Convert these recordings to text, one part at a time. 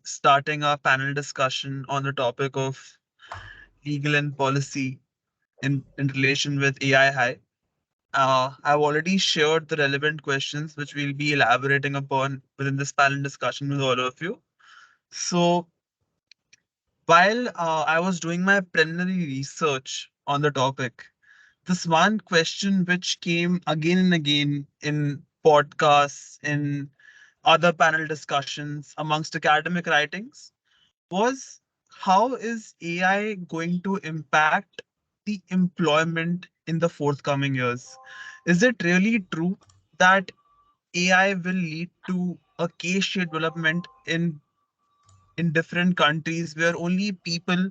starting our panel discussion on the topic of legal and policy in relation with AI High. I've already shared the relevant questions which we'll be elaborating upon within this panel discussion with all of you. So, while I was doing my preliminary research on the topic, this one question which came again and again in podcasts, in other panel discussions, amongst academic writings, was how is AI going to impact the employment in the forthcoming years? Is it really true that AI will lead to a K-shaped development in different countries where only people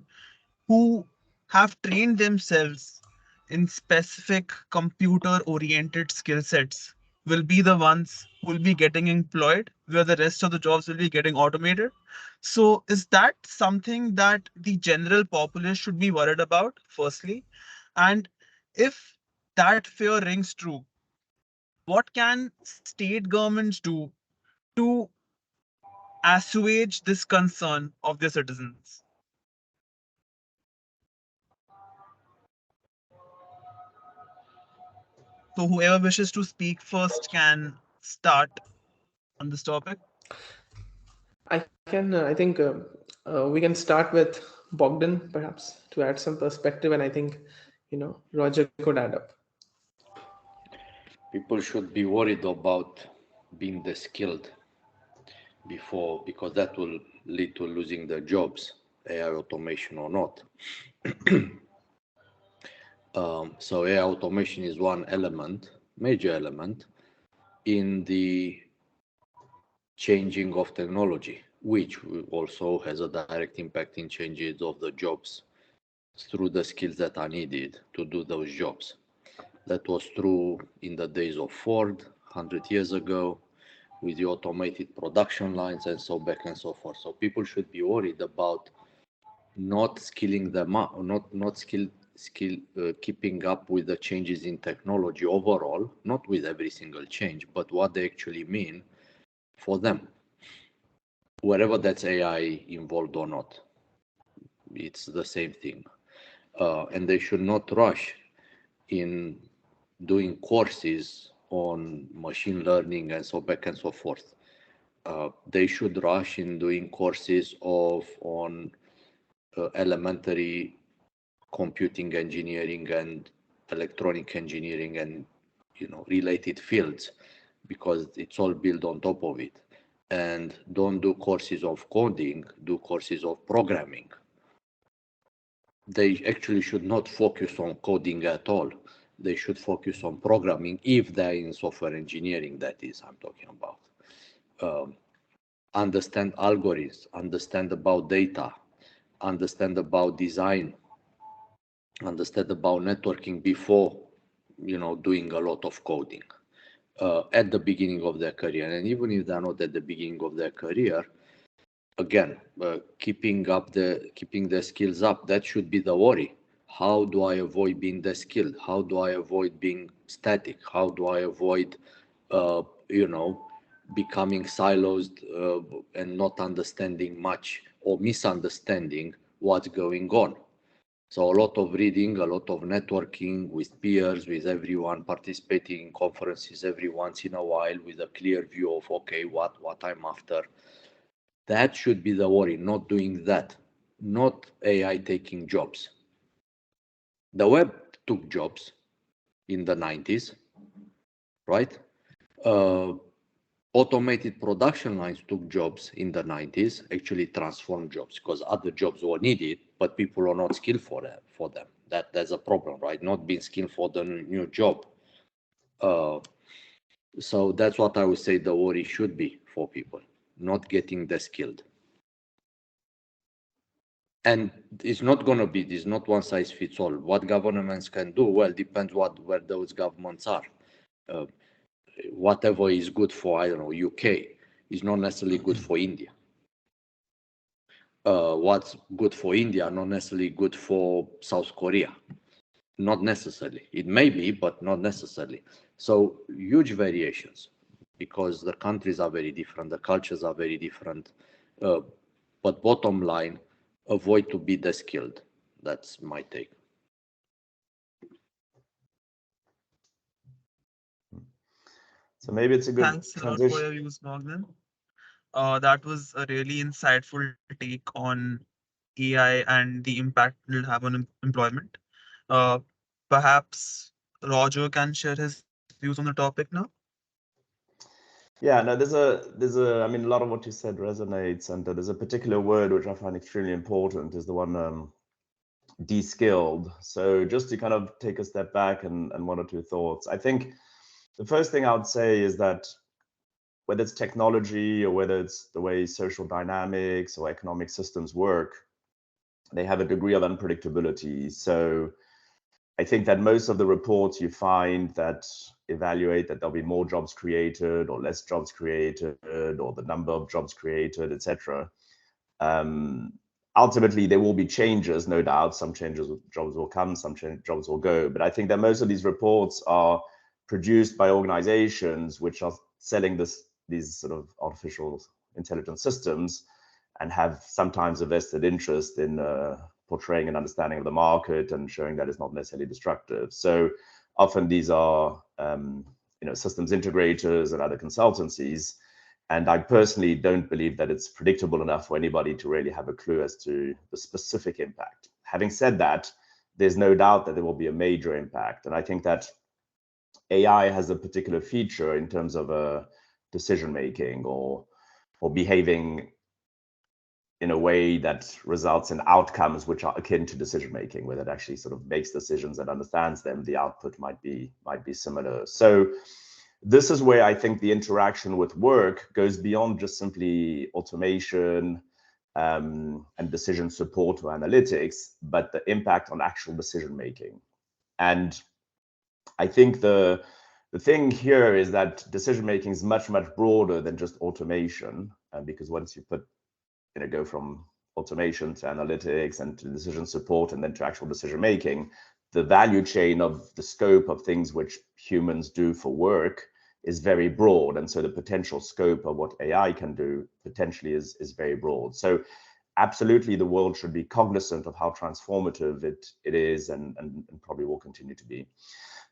who have trained themselves in specific computer oriented skill sets will be the ones who will be getting employed, where the rest of the jobs will be getting automated? So, is that something that the general populace should be worried about, firstly? And if that fear rings true, what can state governments do to assuage this concern of their citizens? So, whoever wishes to speak first can start on this topic. I think we can start with Bogdan perhaps to add some perspective, and I think Roger could add up. People should be worried about being the skilled before, because that will lead to losing their jobs, AI automation or not. So AI automation is one element, major element in the changing of technology, which also has a direct impact in changes of the jobs through the skills that are needed to do those jobs. That was true in the days of Ford 100 years ago with the automated production lines and so back and so forth. So people should be worried about not skilling them up, not keeping up with the changes in technology overall, not with every single change, but what they actually mean for them, wherever that's AI involved or not. It's the same thing. And they should not rush in doing courses on machine learning and so back and so forth. They should rush in doing courses on elementary computing engineering and electronic engineering and related fields, because it's all built on top of it. And don't do courses of coding, do courses of programming. They actually should not focus on coding at all. They should focus on programming, if they're in software engineering, that is, I'm talking about. Understand algorithms, understand about data, understand about design, understand about networking before doing a lot of coding at the beginning of their career. And even if they're not at the beginning of their career, again, keeping their skills up, that should be the worry. How do I avoid being skilled? How do I avoid being static? How do I avoid becoming silos and not understanding much, or misunderstanding what's going on? So a lot of reading, a lot of networking with peers, with everyone, participating in conferences every once in a while with a clear view of, okay, what I'm after. That should be the worry, not doing that, not AI taking jobs. The web took jobs in the 90s, right? Automated production lines took jobs in the 90s, actually transformed jobs, because other jobs were needed, but people are not skilled for them. That's a problem, right? Not being skilled for the new job. So that's what I would say the worry should be for people, not getting the skilled. And it's not going to be, it's not one size fits all. What governments can do, well, depends where those governments are. Whatever is good for, I don't know, UK is not necessarily good for India. What's good for India, not necessarily good for South Korea. Not necessarily. It may be, but not necessarily. So huge variations, because the countries are very different, the cultures are very different, But bottom line, avoid to be de-skilled. That's my take. So maybe it's a good Thanks a lot for transition. your views, Bogdan. That was a really insightful take on AI and the impact it'll have on employment. Uh, Perhaps Roger can share his views on the topic now. Yeah, no, I mean, a lot of what you said resonates, and there's a particular word which I find extremely important is the one de-skilled. So just to kind of take a step back and one or two thoughts. I think the first thing I would say is that whether it's technology or whether it's the way social dynamics or economic systems work, they have a degree of unpredictability. So I think that most of the reports you find that evaluate that there'll be more jobs created or less jobs created or the number of jobs created, etc. Ultimately, there will be changes, no doubt. Some jobs will come, some jobs will go. But I think that most of these reports are produced by organizations which are selling these sort of artificial intelligence systems and have sometimes a vested interest in portraying an understanding of the market and showing that it's not necessarily destructive. So often these are systems integrators and other consultancies. And I personally don't believe that it's predictable enough for anybody to really have a clue as to the specific impact. Having said that, there's no doubt that there will be a major impact. And I think that AI has a particular feature in terms of decision making or behaving in a way that results in outcomes which are akin to decision making, where it actually sort of makes decisions and understands them. The output might be similar. So this is where I think the interaction with work goes beyond just simply automation and decision support or analytics, but the impact on actual decision making. And I think the thing here is that decision making is much broader than just automation, because once you go from automation to analytics and to decision support and then to actual decision making, the value chain of the scope of things which humans do for work is very broad. And so the potential scope of what AI can do potentially is very broad. So absolutely the world should be cognizant of how transformative it is and probably will continue to be.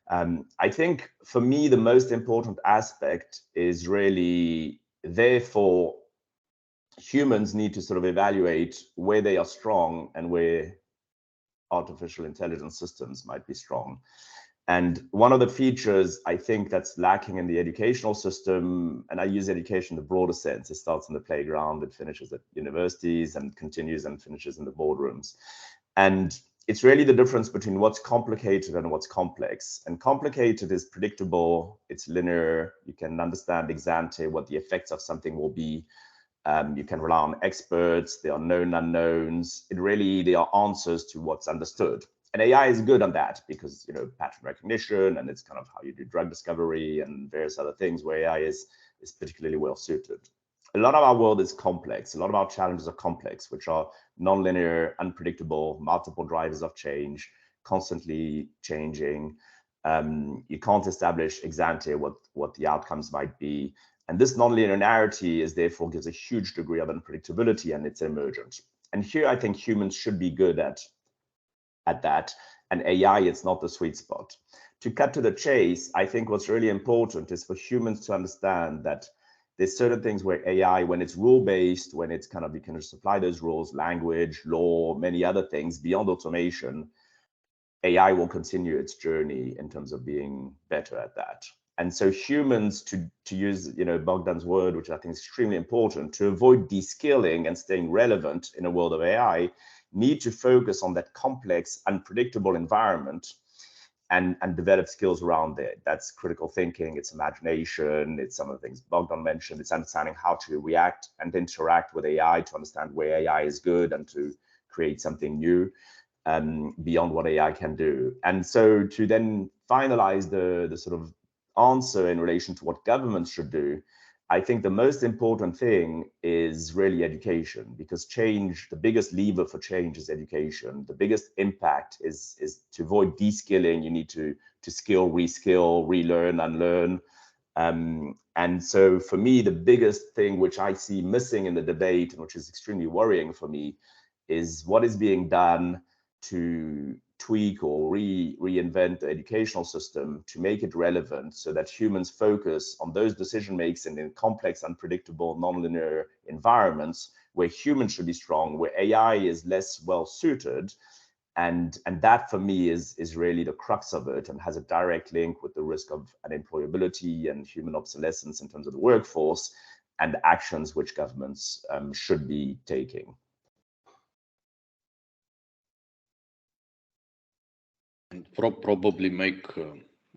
I think for me, the most important aspect is really, therefore, humans need to sort of evaluate where they are strong and where artificial intelligence systems might be strong. And one of the features I think that's lacking in the educational system, and I use education in the broader sense, it starts in the playground, it finishes at universities and continues and finishes in the boardrooms. And it's really the difference between what's complicated and what's complex. And complicated is predictable, it's linear, you can understand ex ante what the effects of something will be. You can rely on experts, there are known unknowns. There are answers to what's understood. And AI is good on that because, pattern recognition, and it's kind of how you do drug discovery and various other things where AI is particularly well suited. A lot of our world is complex. A lot of our challenges are complex, which are nonlinear, unpredictable, multiple drivers of change, constantly changing. You can't establish ex ante what the outcomes might be. And this nonlinearity is therefore gives a huge degree of unpredictability, and it's emergent. And here I think humans should be good at that. And AI, it's not the sweet spot. To cut to the chase, I think what's really important is for humans to understand that there's certain things where AI, when it's rule-based, when it's kind of, you can just apply those rules, language, law, many other things beyond automation, AI will continue its journey in terms of being better at that. And so humans, to use Bogdan's word, which I think is extremely important, to avoid de-skilling and staying relevant in a world of AI, need to focus on that complex, unpredictable environment and develop skills around it. That's critical thinking, it's imagination, it's some of the things Bogdan mentioned, it's understanding how to react and interact with AI to understand where AI is good and to create something new beyond what AI can do. And so to then finalize the sort of answer in relation to what governments should do, I think the most important thing is really education, because change, the biggest lever for change is education. The biggest impact is to avoid de-skilling. You need to skill, reskill, relearn, unlearn. And so for me, the biggest thing which I see missing in the debate, and which is extremely worrying for me, is what is being done to tweak or reinvent the educational system to make it relevant so that humans focus on those decision makes in complex, unpredictable, nonlinear environments where humans should be strong, where AI is less well suited. And that for me is really the crux of it, and has a direct link with the risk of unemployability and human obsolescence in terms of the workforce, and actions which governments should be taking. And probably make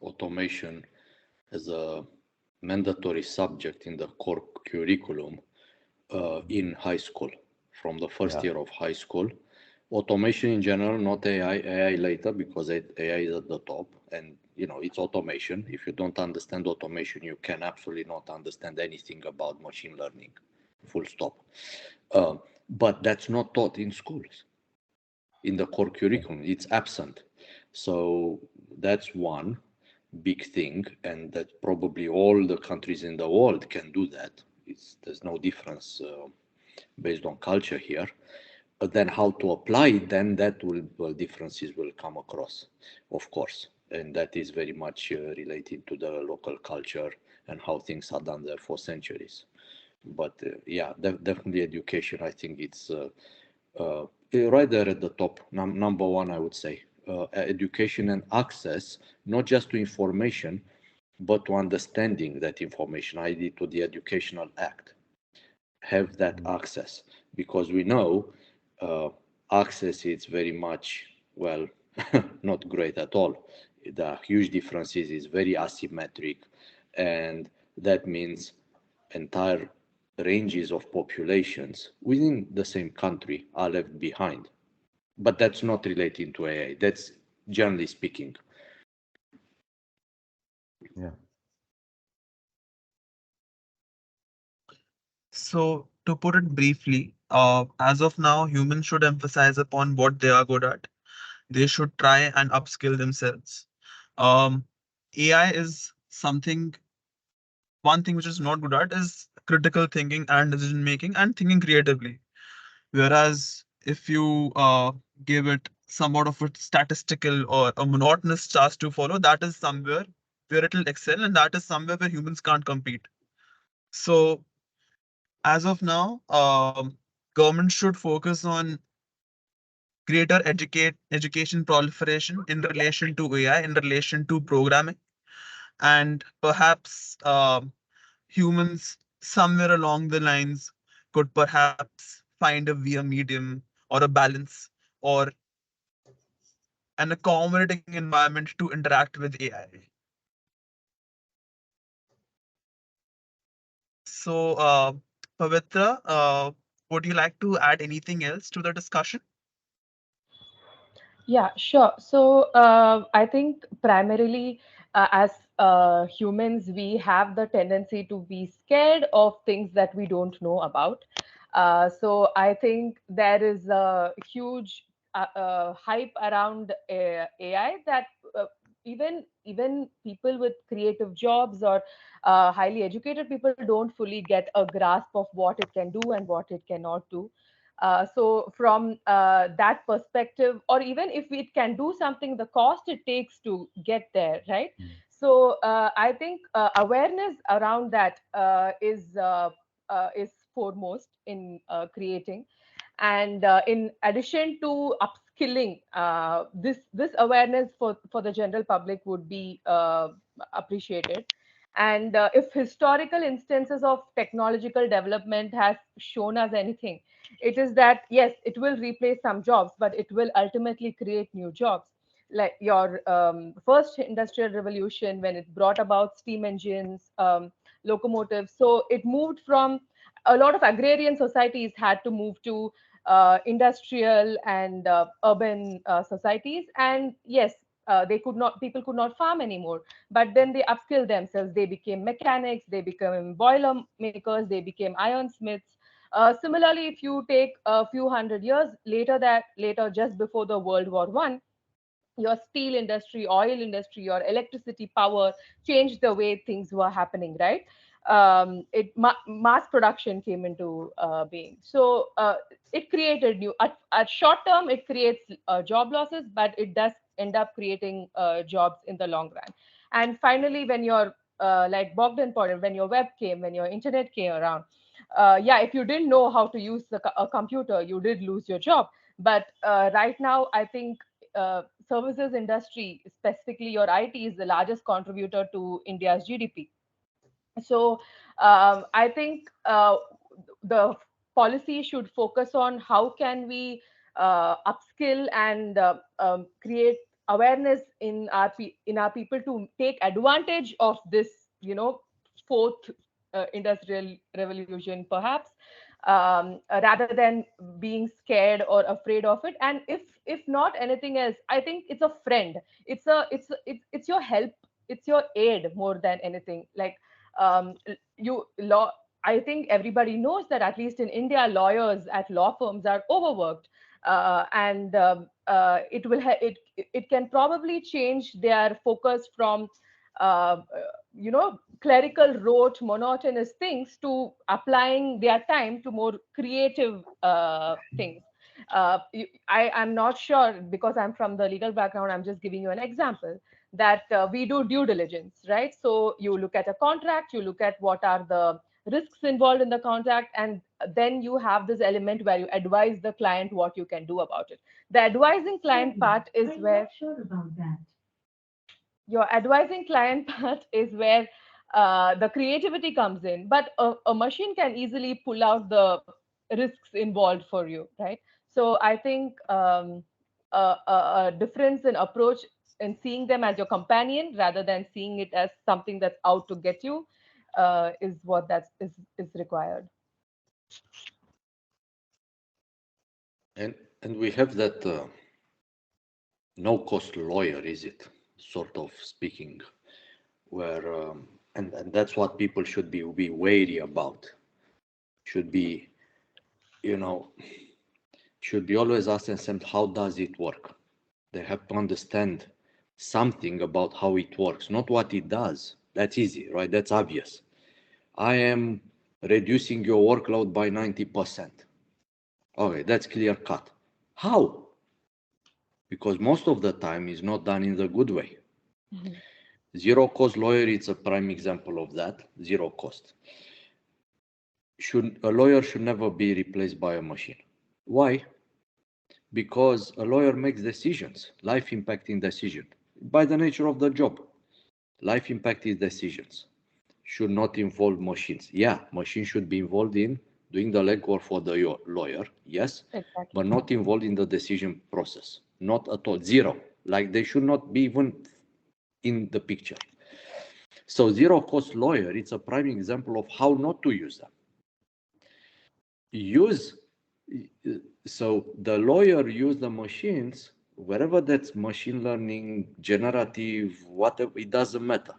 automation as a mandatory subject in the core curriculum in high school, from the first year of high school. Automation in general, not AI, AI later, because AI is at the top, and it's automation. If you don't understand automation, you can absolutely not understand anything about machine learning, full stop. But that's not taught in schools, in the core curriculum. It's absent. So that's one big thing, and that probably all the countries in the world can do that. There's no difference based on culture here. But then how to apply it, then differences will come across, of course. And that is very much related to the local culture and how things are done there for centuries. But yeah, definitely education, I think it's right there at the top, number one, I would say. Education and access, not just to information, but to understanding that information, i.e. to the Educational Act. Have that access, because we know access is very much, well, not great at all. The huge differences is very asymmetric, and that means entire ranges of populations within the same country are left behind. But that's not relating to AI. That's generally speaking. Yeah. So, to put it briefly, as of now, humans should emphasize upon what they are good at. They should try and upskill themselves. Um, AI is something, one thing which is not good at is critical thinking and decision making and thinking creatively. Whereas if you give it somewhat of a statistical or a monotonous task to follow, that is somewhere where it will excel, and that is somewhere where humans can't compete. So, as of now, government should focus on greater education proliferation in relation to AI, in relation to programming, and perhaps humans somewhere along the lines could perhaps find a via medium or a balance or an accommodating environment to interact with AI. So, Pavitra, would you like to add anything else to the discussion? Yeah, sure. So I think primarily as humans, we have the tendency to be scared of things that we don't know about. So I think there is a huge hype around AI that even people with creative jobs or highly educated people don't fully get a grasp of what it can do and what it cannot do. So from that perspective, or even if it can do something, the cost it takes to get there, right? So I think awareness around that is foremost in creating. And in addition to upskilling, this awareness for the general public would be appreciated. And if historical instances of technological development has shown us anything, it is that yes, it will replace some jobs, but it will ultimately create new jobs. Like your first industrial revolution, when it brought about steam engines, locomotives, so it moved from a lot of agrarian societies had to move to industrial and urban societies. And yes, they could not people could not farm anymore, but then they upskilled themselves. They became mechanics, they became boiler makers, they became ironsmiths. Similarly, if you take a few hundred years later, just before the World War One, your steel industry, oil industry, or electricity, power changed the way things were happening, right? Mass production came into being. So it created new, at short term, it creates job losses, but it does end up creating jobs in the long run. And finally, when your like Bogdan pointed, when your web came, when your internet came around, yeah, if you didn't know how to use a computer, you did lose your job. But right now, I think services industry, specifically your IT, is the largest contributor to India's GDP. So I think the policy should focus on how can we upskill and create awareness in in our people to take advantage of this, fourth industrial revolution, perhaps, rather than being scared or afraid of it. And if not anything else, I think it's a friend. It's your help. It's your aid more than anything. Like you law I think everybody knows that at least in India, lawyers at law firms are overworked, and it can probably change their focus from clerical rote monotonous things to applying their time to more creative things. I'm not sure, because I'm from the legal background, I'm just giving you an example, that we do due diligence, right? So you look at a contract, you look at what are the risks involved in the contract, and then you have this element where you advise the client what you can do about it. The advising client part is where your advising client part is where the creativity comes in, but a machine can easily pull out the risks involved for you, right? So I think a difference in approach in seeing them as your companion rather than seeing it as something that's out to get you is what is required. And we have that no-cost lawyer, is it? Sort of speaking, where and that's what people should be wary about. Should be, you know, should be always ask themselves, how does it work? They have to understand something about how it works, not what it does. That's easy, right? That's obvious. I am reducing your workload by 90%. Okay, that's clear cut. How? Because most of the time is not done in the good way. Mhm. Zero cost lawyer is a prime example of that. Zero cost. A lawyer should never be replaced by a machine. Why? Because a lawyer makes decisions, life impacting decision. By the nature of the job, life impacting decisions should not involve machines. Yeah, machines should be involved in doing the legwork for the lawyer, yes, Exactly. but not involved in the decision process. Not at all. Zero. Like they should not be even in the picture. So zero cost lawyer, it's a prime example of how not to use them. So the lawyer use the machines, wherever that's machine learning, generative, whatever, it doesn't matter,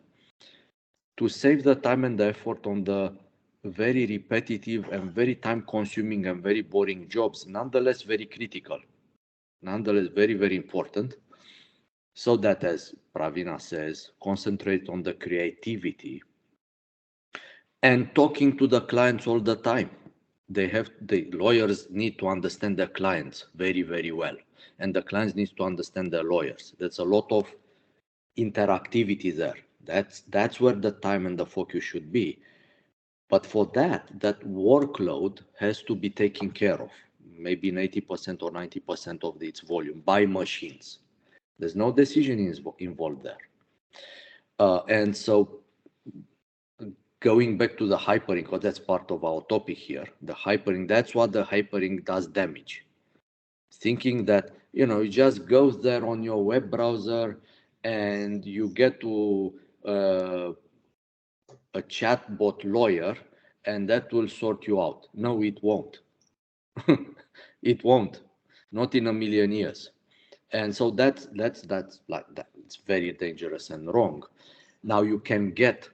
to save the time and the effort on the very repetitive and very time consuming and very boring jobs, nonetheless very critical, nonetheless very, very important, so that, as Pravina says, concentrate on the creativity and talking to the clients all the time. The lawyers need to understand their clients very, very well, and the clients need to understand their lawyers. There's a lot of interactivity there. That's where the time and the focus should be. But for that workload has to be taken care of, maybe 80% or 90% of its volume by machines. There's no decision involved there. And so going back to the hypering, because that's part of our topic here, the hypering, that's what the hypering does damage. Thinking that, it just goes there on your web browser and you get to a chatbot lawyer and that will sort you out. No, it won't. It won't. Not in a million years. And so that's like that. It's very dangerous and wrong. Now you can get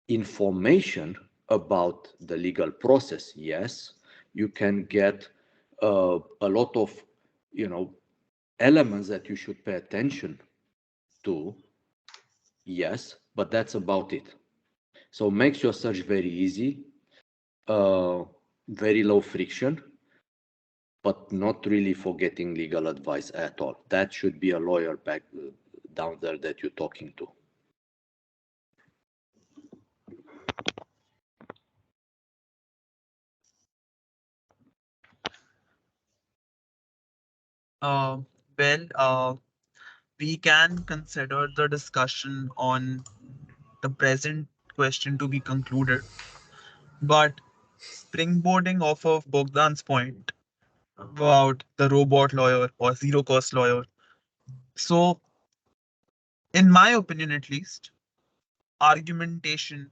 information about the legal process. Yes, you can get a lot of, elements that you should pay attention to, yes, but that's about it. So makes your search very easy, very low friction, but not really for getting legal advice at all. That should be a lawyer back down there that you're talking to. Well, we can consider the discussion on the present question to be concluded, but springboarding off of Bogdan's point about the robot lawyer or zero cost lawyer. So, in my opinion, at least, argumentation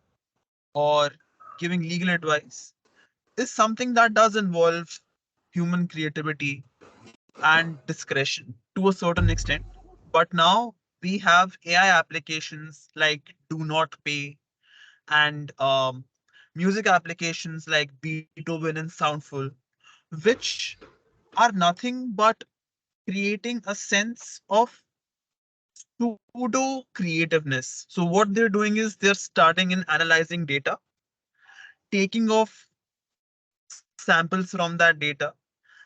or giving legal advice is something that does involve human creativity and discretion to a certain extent. But now we have AI applications like Do Not Pay and music applications like Beethoven and Soundful, which are nothing but creating a sense of pseudo creativeness. So, what they're doing is they're starting in analyzing data, taking off samples from that data,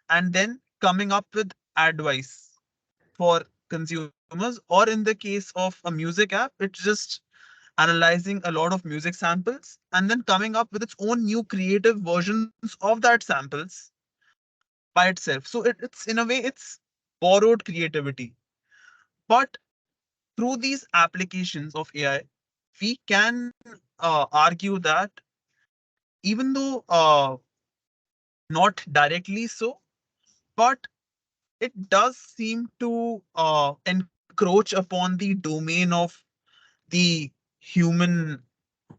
and then coming up with advice for consumers. Or in the case of a music app, it's just analyzing a lot of music samples and then coming up with its own new creative versions of that samples by itself. So it's in a way it's borrowed creativity. But through these applications of AI, we can argue that even though not directly so, but it does seem to encroach upon the domain of the human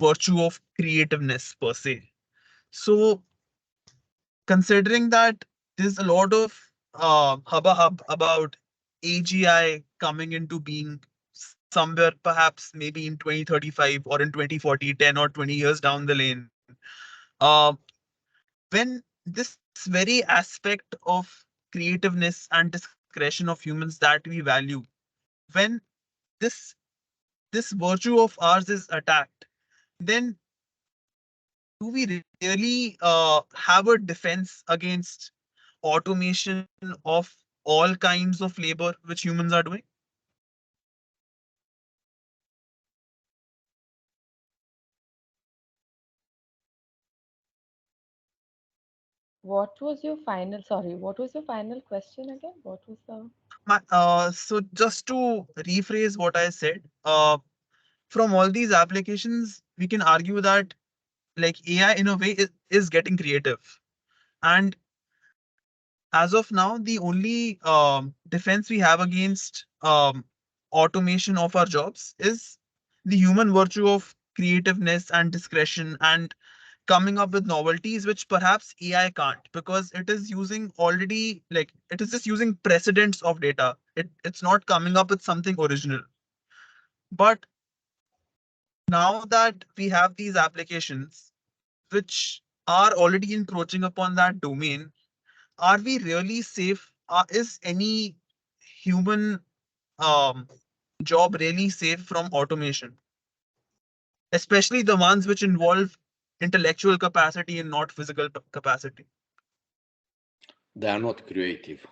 virtue of creativeness per se. So, considering that there's a lot of hubba about AGI coming into being somewhere perhaps maybe in 2035 or in 2040, 10 or 20 years down the lane, uh, when this very aspect of creativeness and discretion of humans that we value, when this this virtue of ours is attacked, then do we really have a defense against automation of all kinds of labor which humans are doing? What was your final, sorry, what was your final question again? What was the So just to rephrase what I said, from all these applications, we can argue that like AI in a way is getting creative. And as of now, the only defense we have against automation of our jobs is the human virtue of creativeness and discretion and coming up with novelties which perhaps AI can't because it is using already like it is just using precedents of data. It's not coming up with something original. But now that we have these applications which are already encroaching upon that domain, are we really safe? Is any human um, job really safe from automation, especially the ones which involve intellectual capacity and not physical capacity? They are not creative.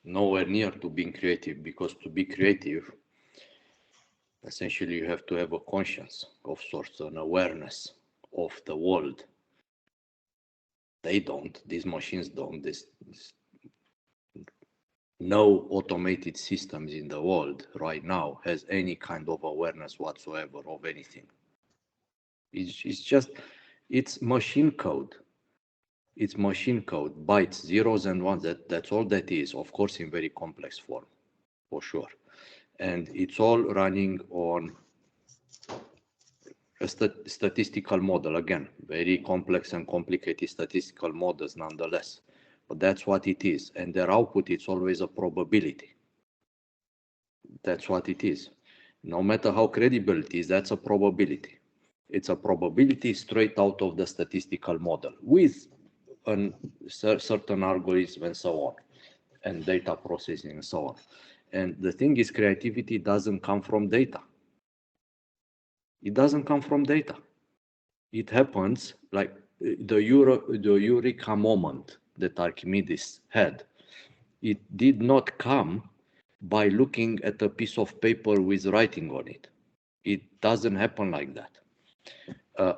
Nowhere near to being creative, because to be creative, essentially you have to have a conscience of sorts, an awareness of the world. They don't. These machines don't. No automated systems in the world right now has any kind of awareness whatsoever of anything. It's just, it's machine code. It's machine code, bytes, zeros and ones. That's all that is, of course, in very complex form, for sure. And it's all running on a statistical model. Again, very complex and complicated statistical models nonetheless. But that's what it is. And their output, it's always a probability. That's what it is. No matter how credible it is, that's a probability. It's a probability straight out of the statistical model with a certain algorithm and so on. and data processing and so on. And the thing is, creativity doesn't come from data. It doesn't come from data. It happens like the eureka moment that Archimedes had. It did not come by looking at a piece of paper with writing on it. It doesn't happen like that.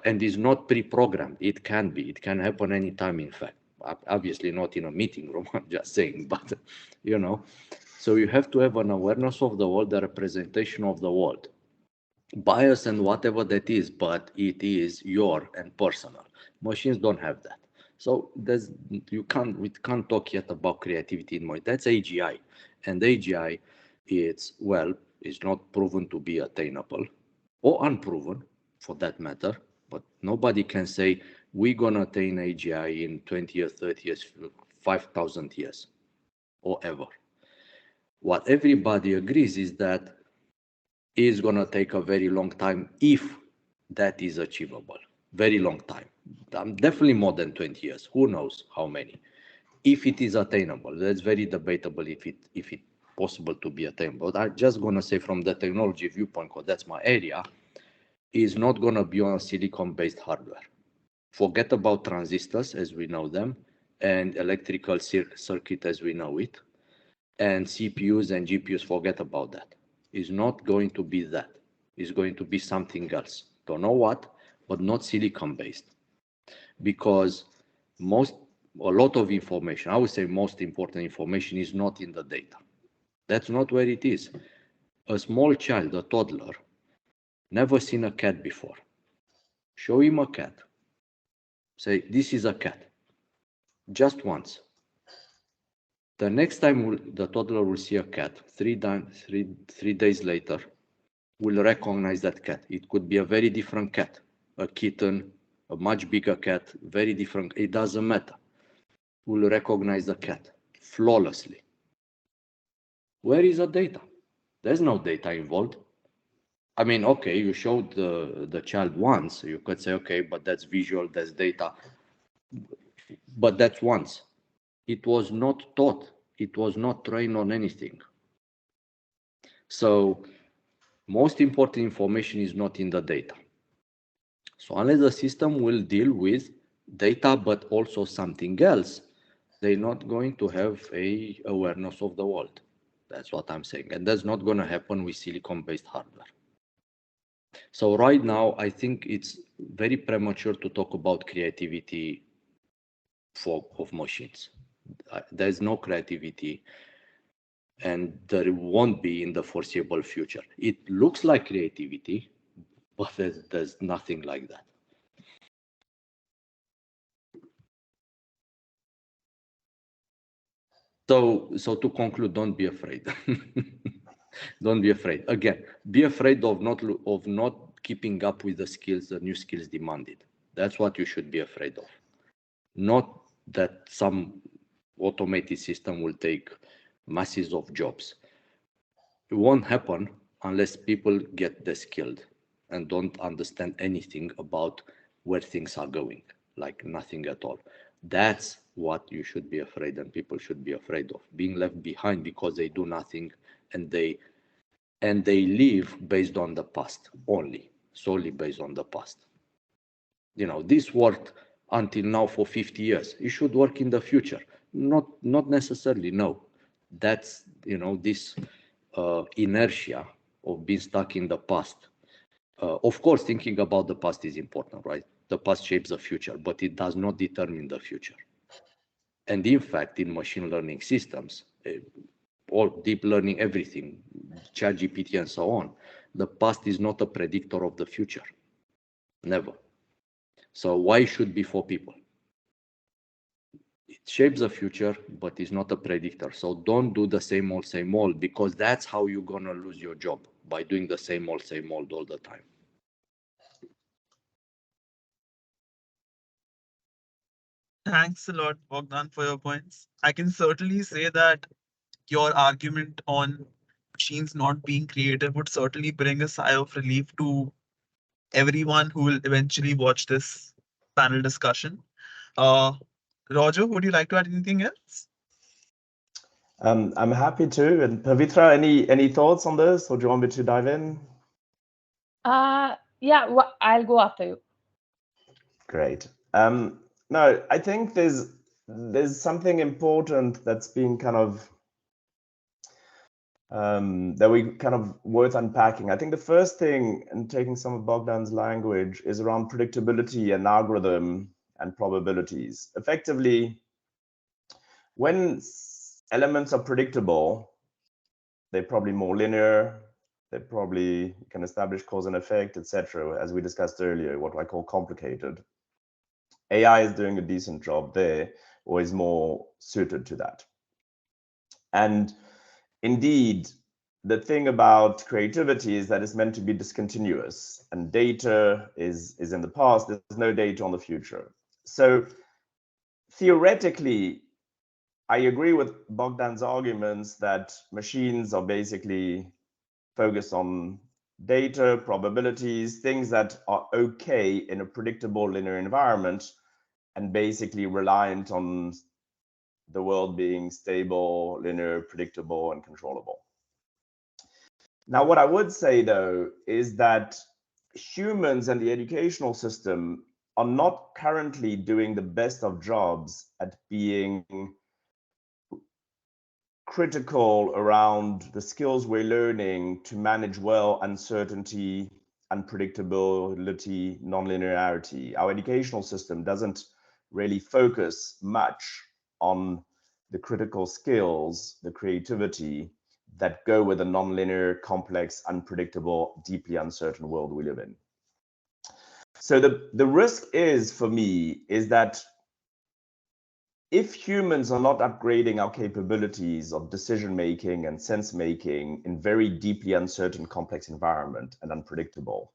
And is not pre-programmed. It can be. It can happen anytime, in fact. Obviously not in a meeting room, I'm just saying, but you know. So you have to have an awareness of the world, the representation of the world. Bias and whatever that is, but it is your and personal. Machines don't have that. So we can't talk yet about creativity in mind. That's AGI. And AGI, it's not proven to be attainable or unproven for that matter, but nobody can say we're gonna attain AGI in 20 years, 30 years, 5,000 years, or ever. What everybody agrees is that it's gonna take a very long time if that is achievable. Very long time. Definitely more than 20 years. Who knows how many? If it is attainable, that's very debatable if it possible to be attainable. But I'm just gonna say from the technology viewpoint, because that's my area, is not going to be on silicon-based hardware. Forget about transistors as we know them and electrical circuit as we know it, and CPUs and GPUs, forget about that. It's not going to be that. It's going to be something else. Don't know what, but not silicon-based. Because a lot of information, I would say most important information is not in the data. That's not where it is. A small child, a toddler, never seen a cat before. Show him a cat. Say, this is a cat. Just once. The next time the toddler will see a cat, three days later, will recognize that cat. It could be a very different cat, a kitten, a much bigger cat, very different. It doesn't matter. Will recognize the cat flawlessly. Where is the data? There's no data involved. I mean, okay, you showed the child once. You could say, okay, but that's visual, that's data. But that's once. It was not taught. It was not trained on anything. So most important information is not in the data. So unless the system will deal with data, but also something else, they're not going to have a awareness of the world. That's what I'm saying. And that's not going to happen with silicon-based hardware. So right now, I think it's very premature to talk about creativity of machines. There's no creativity, and there won't be in the foreseeable future. It looks like creativity, but there's nothing like that. So to conclude, don't be afraid. Don't be afraid. Again, be afraid of not keeping up with the skills, the new skills demanded. That's what you should be afraid of. Not that some automated system will take masses of jobs. It won't happen unless people get skilled and don't understand anything about where things are going, like nothing at all. That's what you should be afraid and people should be afraid of, being left behind because they do nothing and they live based on the past only, solely based on the past. You know, this worked until now for 50 years. It should work in the future. Not necessarily, no. That's, you know, this inertia of being stuck in the past. Of course, thinking about the past is important, right? The past shapes the future, but it does not determine the future. And in fact, in machine learning systems, or deep learning, everything, ChatGPT and so on, the past is not a predictor of the future. Never. So why should be for people? It shapes the future, but it's not a predictor. So don't do the same old, because that's how you're gonna lose your job, by doing the same old all the time. Thanks a lot, Bogdan, for your points. I can certainly say that your argument on machines not being creative would certainly bring a sigh of relief to everyone who will eventually watch this panel discussion. Uh, Roger, would you like to add anything else? I'm happy to. And Pavitra, any thoughts on this, or do you want me to dive in? Yeah, I'll go after you. Great. No, I think there's something important that's being kind of that we kind of worth unpacking. I think the first thing, and taking some of Bogdan's language, is around predictability and algorithm and probabilities. Effectively, when elements are predictable, they're probably more linear. They probably can establish cause and effect, etc. As we discussed earlier, what I call complicated. AI is doing a decent job there, or is more suited to that. And indeed, the thing about creativity is that it's meant to be discontinuous, and data is in the past. There's no data on the future. So theoretically, I agree with Bogdan's arguments that machines are basically focused on data, probabilities, things that are okay in a predictable linear environment, and basically reliant on the world being stable, linear, predictable, and controllable. Now, what I would say, though, is that humans and the educational system are not currently doing the best of jobs at being critical around the skills we're learning to manage well uncertainty, unpredictability, nonlinearity. Our educational system doesn't really focus much on the critical skills, the creativity that go with a nonlinear, complex, unpredictable, deeply uncertain world we live in. So the risk is, for me, is that if humans are not upgrading our capabilities of decision making and sense making in very deeply uncertain, complex environment and unpredictable,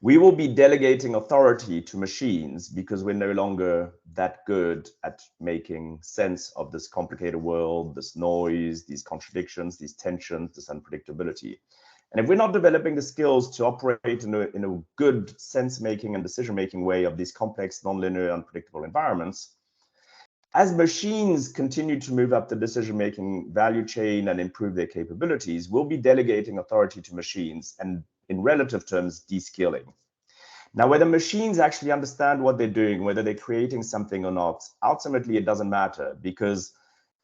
we will be delegating authority to machines because we're no longer that good at making sense of this complicated world, this noise, these contradictions, these tensions, this unpredictability. And if we're not developing the skills to operate in a good sense making and decision making way of these complex, nonlinear, unpredictable environments, as machines continue to move up the decision-making value chain and improve their capabilities, we'll be delegating authority to machines and, in relative terms, de-skilling. Now, whether machines actually understand what they're doing, whether they're creating something or not, ultimately it doesn't matter, because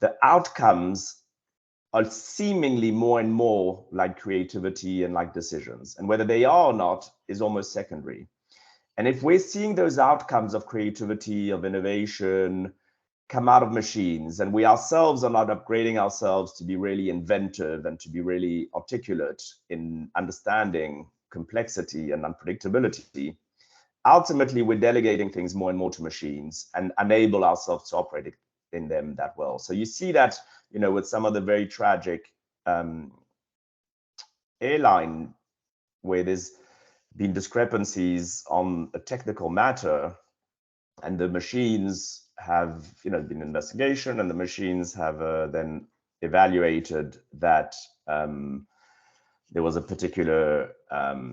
the outcomes are seemingly more and more like creativity and like decisions. And whether they are or not is almost secondary. And if we're seeing those outcomes of creativity, of innovation, come out of machines, and we ourselves are not upgrading ourselves to be really inventive and to be really articulate in understanding complexity and unpredictability, ultimately we're delegating things more and more to machines and unable ourselves to operate in them that well. So you see that, with some of the very tragic airline where there's been discrepancies on a technical matter, and the machines have been an investigation, and the machines have then evaluated that there was a particular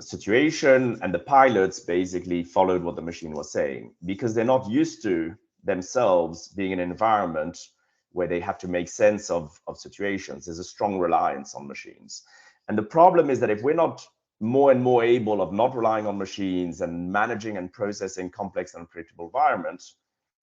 situation, and the pilots basically followed what the machine was saying because they're not used to themselves being in an environment where they have to make sense of situations. There's a strong reliance on machines. And the problem is that if we're not more and more able of not relying on machines and managing and processing complex and unpredictable environments,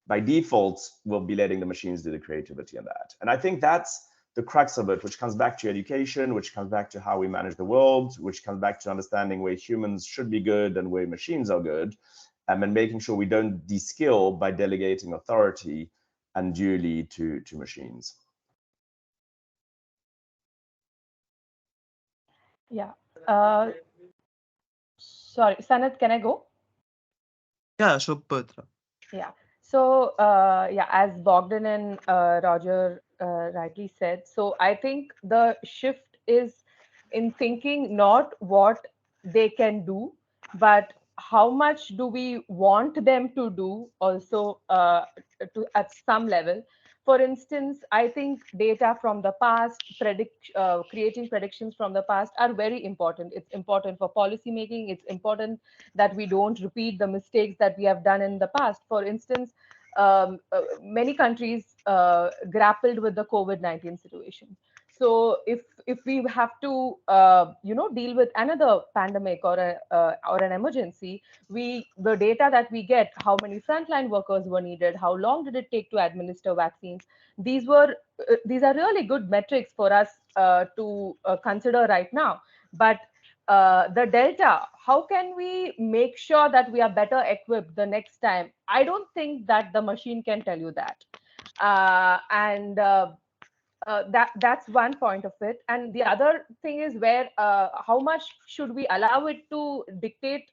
by default, we'll be letting the machines do the creativity and that. And I think that's the crux of it, which comes back to education, which comes back to how we manage the world, which comes back to understanding where humans should be good and where machines are good, and making sure we don't de-skill by delegating authority unduly to machines. Yeah. Sorry, Sanat, can I go? Yeah, sure, Pavitra. Yeah. So, yeah, as Bogdan and Roger rightly said, so I think the shift is in thinking not what they can do, but how much do we want them to do also at some level. For instance, I think data from the past, creating predictions from the past are very important. It's important for policy making. It's important that we don't repeat the mistakes that we have done in the past. For instance, many countries grappled with the COVID-19 situation. So if we have to deal with another pandemic or an emergency, the data that we get, how many frontline workers were needed, how long did it take to administer vaccines, these are really good metrics for us to consider right now. But the delta, how can we make sure that we are better equipped the next time? I don't think that the machine can tell you that. And That's one point of it. And the other thing is where how much should we allow it to dictate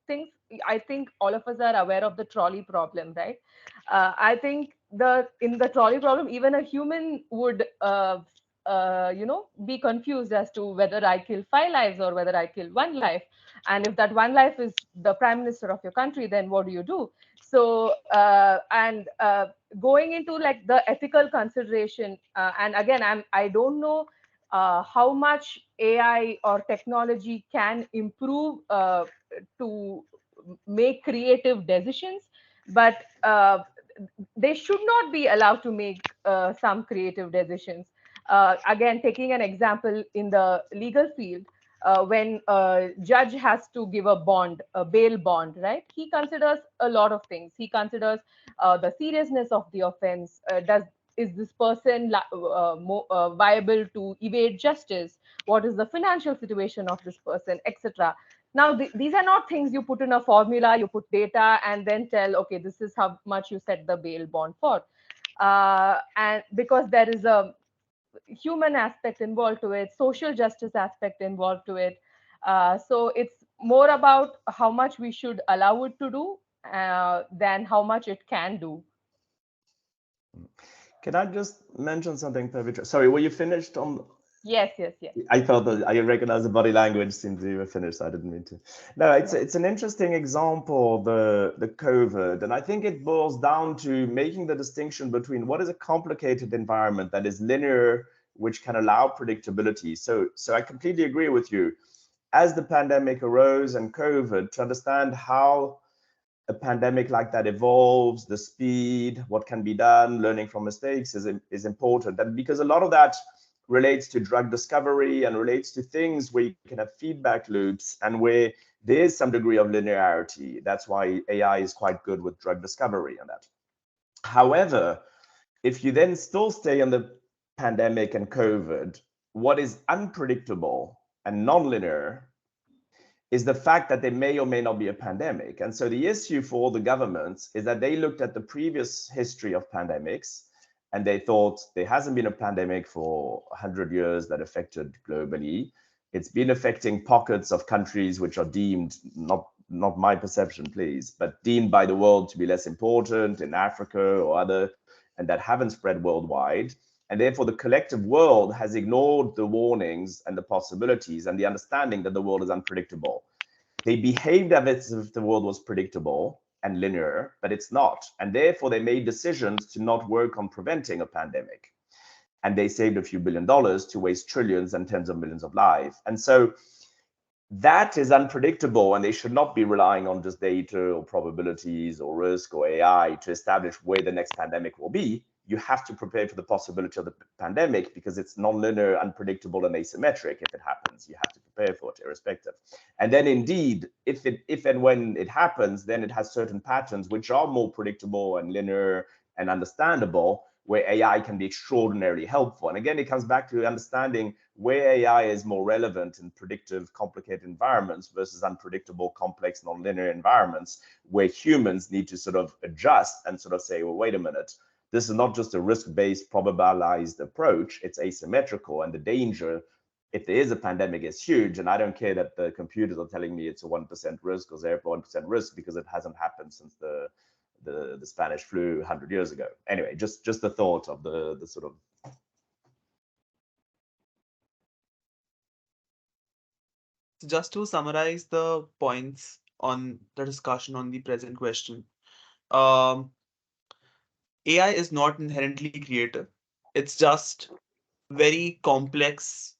things? I think all of us are aware of the trolley problem, right? I think in the trolley problem, even a human would be confused as to whether I kill 5 lives or whether I kill 1 life. And if that 1 life is the prime minister of your country, then what do you do? So and going into like the ethical consideration, and again, I don't know how much AI or technology can improve to make creative decisions, but they should not be allowed to make some creative decisions. Again, taking an example in the legal field, when a judge has to give a bond, a bail bond, right? He considers a lot of things. He considers the seriousness of the offense. Is this person viable to evade justice? What is the financial situation of this person, etc.? Now, these are not things you put in a formula, you put data, and then tell, okay, this is how much you set the bail bond for. And because there is a human aspect involved to it, social justice aspect involved to it. So it's more about how much we should allow it to do than how much it can do. Can I just mention something, Pavitra? Sorry, were you finished on? Yes. I thought that I recognized the body language seemed you were finished. So I didn't mean to. No, it's an interesting example, the COVID, and I think it boils down to making the distinction between what is a complicated environment that is linear, which can allow predictability. So I completely agree with you. As the pandemic arose and COVID, to understand how a pandemic like that evolves, the speed, what can be done, learning from mistakes is important. And because a lot of that relates to drug discovery and relates to things where you can have feedback loops and where there is some degree of linearity. That's why AI is quite good with drug discovery and that. However, if you then still stay on the pandemic and COVID, what is unpredictable and nonlinear is the fact that there may or may not be a pandemic. And so the issue for all the governments is that they looked at the previous history of pandemics and they thought there hasn't been a pandemic for 100 years that affected globally. It's been affecting pockets of countries which are deemed, not my perception, please, but deemed by the world to be less important in Africa or other, and that haven't spread worldwide. And therefore, the collective world has ignored the warnings and the possibilities and the understanding that the world is unpredictable. They behaved as if the world was predictable and linear, but it's not. And therefore, they made decisions to not work on preventing a pandemic. And they saved a few $1 billion to waste trillions and tens of millions of lives. And so that is unpredictable, and they should not be relying on just data or probabilities or risk or AI to establish where the next pandemic will be. You have to prepare for the possibility of the pandemic because it's non-linear, unpredictable, and asymmetric. If it happens, you have to prepare for it irrespective. And then indeed, if and when it happens, then it has certain patterns which are more predictable and linear and understandable, where AI can be extraordinarily helpful. And again, it comes back to understanding where AI is more relevant in predictive, complicated environments versus unpredictable, complex, nonlinear environments where humans need to sort of adjust and sort of say, well, wait a minute, this is not just a risk-based, probabilized approach, it's asymmetrical, and the danger, if there is a pandemic, is huge. And I don't care that the computers are telling me it's a 1% risk or 0.1% risk because it hasn't happened since the Spanish flu 100 years ago. Anyway, just the thought of the sort of. Just to summarize the points on the discussion on the present question, um, AI is not inherently creative. It's just very complex